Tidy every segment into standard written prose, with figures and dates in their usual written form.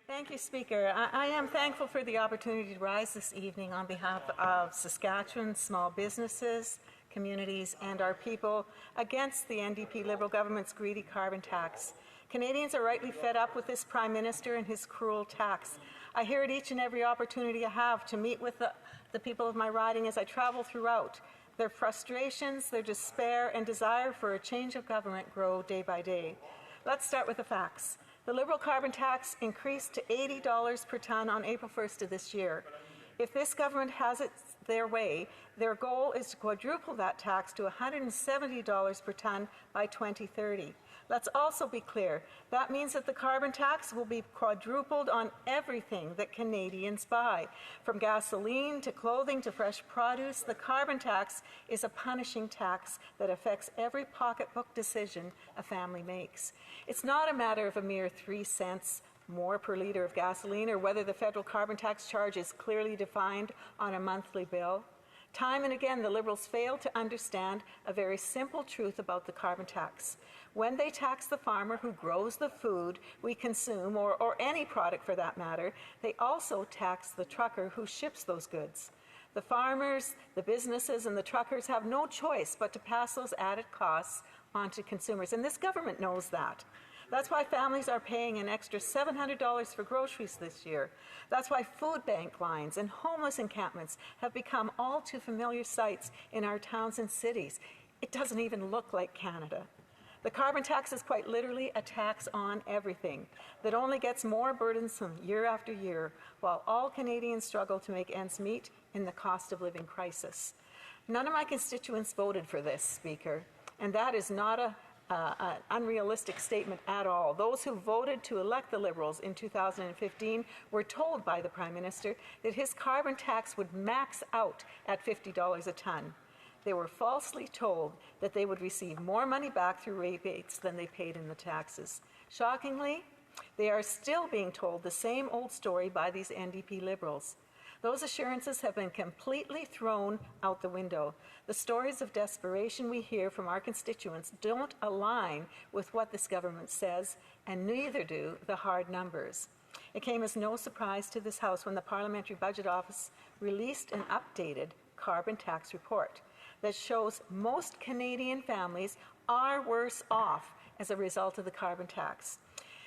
Thank you, Speaker. I am thankful for the opportunity to rise this evening on behalf of Saskatchewan small businesses, communities, and our people against the NDP Liberal government's greedy carbon tax. Canadians are rightly fed up with this Prime Minister and his cruel tax. I hear it each and every opportunity I have to meet with the people of my riding as I travel throughout. Their frustrations, their despair, and desire for a change of government grow day by day. Let's start with the facts. The Liberal carbon tax increased to $80 per tonne on April 1st of this year. If this government has it their way, their goal is to quadruple that tax to $170 per tonne by 2030. Let's also be clear, that means that the carbon tax will be quadrupled on everything that Canadians buy. From gasoline to clothing to fresh produce, the carbon tax is a punishing tax that affects every pocketbook decision a family makes. It's not a matter of a mere 3 cents more per litre of gasoline or whether the federal carbon tax charge is clearly defined on a monthly bill. Time and again, the Liberals fail to understand a very simple truth about the carbon tax. When they tax the farmer who grows the food we consume, or any product for that matter, they also tax the trucker who ships those goods. The farmers, the businesses, and the truckers have no choice but to pass those added costs on to consumers, and this government knows that. That's why families are paying an extra $700 for groceries this year. That's why food bank lines and homeless encampments have become all too familiar sights in our towns and cities. It doesn't even look like Canada. The carbon tax is quite literally a tax on everything that only gets more burdensome year after year, while all Canadians struggle to make ends meet in the cost of living crisis. None of my constituents voted for this, Speaker, and that is not an unrealistic statement at all. Those who voted to elect the Liberals in 2015 were told by the Prime Minister that his carbon tax would max out at $50 a tonne. They were falsely told that they would receive more money back through rebates than they paid in the taxes. Shockingly, they are still being told the same old story by these NDP Liberals. Those assurances have been completely thrown out the window. The stories of desperation we hear from our constituents don't align with what this government says, and neither do the hard numbers. It came as no surprise to this House when the Parliamentary Budget Office released an updated carbon tax report that shows most Canadian families are worse off as a result of the carbon tax.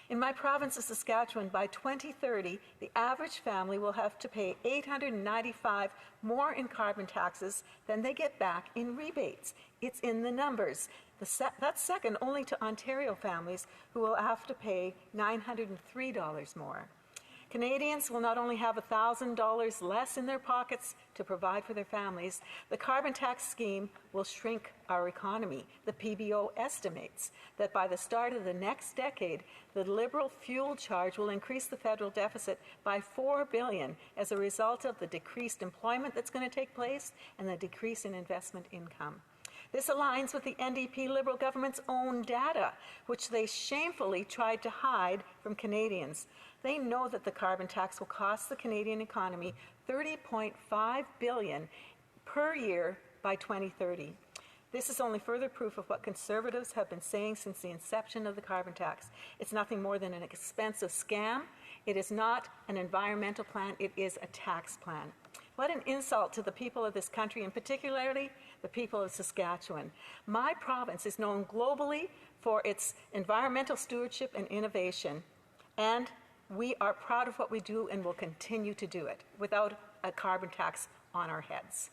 In my province of Saskatchewan, by 2030, the average family will have to pay $895 more in carbon taxes than they get back in rebates. It's in the numbers. That's second only to Ontario families, who will have to pay $903 more. Canadians will not only have $1,000 less in their pockets to provide for their families, the carbon tax scheme will shrink our economy. The PBO estimates that by the start of the next decade, the Liberal fuel charge will increase the federal deficit by $4 billion as a result of the decreased employment that's going to take place and the decrease in investment income. This aligns with the NDP Liberal government's own data, which they shamefully tried to hide from Canadians. They know that the carbon tax will cost the Canadian economy $30.5 billion per year by 2030. This is only further proof of what Conservatives have been saying since the inception of the carbon tax. It's nothing more than an expensive scam. It is not an environmental plan, it is a tax plan. What an insult to the people of this country, and particularly the people of Saskatchewan. My province is known globally for its environmental stewardship and innovation, and we are proud of what we do and will continue to do it without a carbon tax on our heads.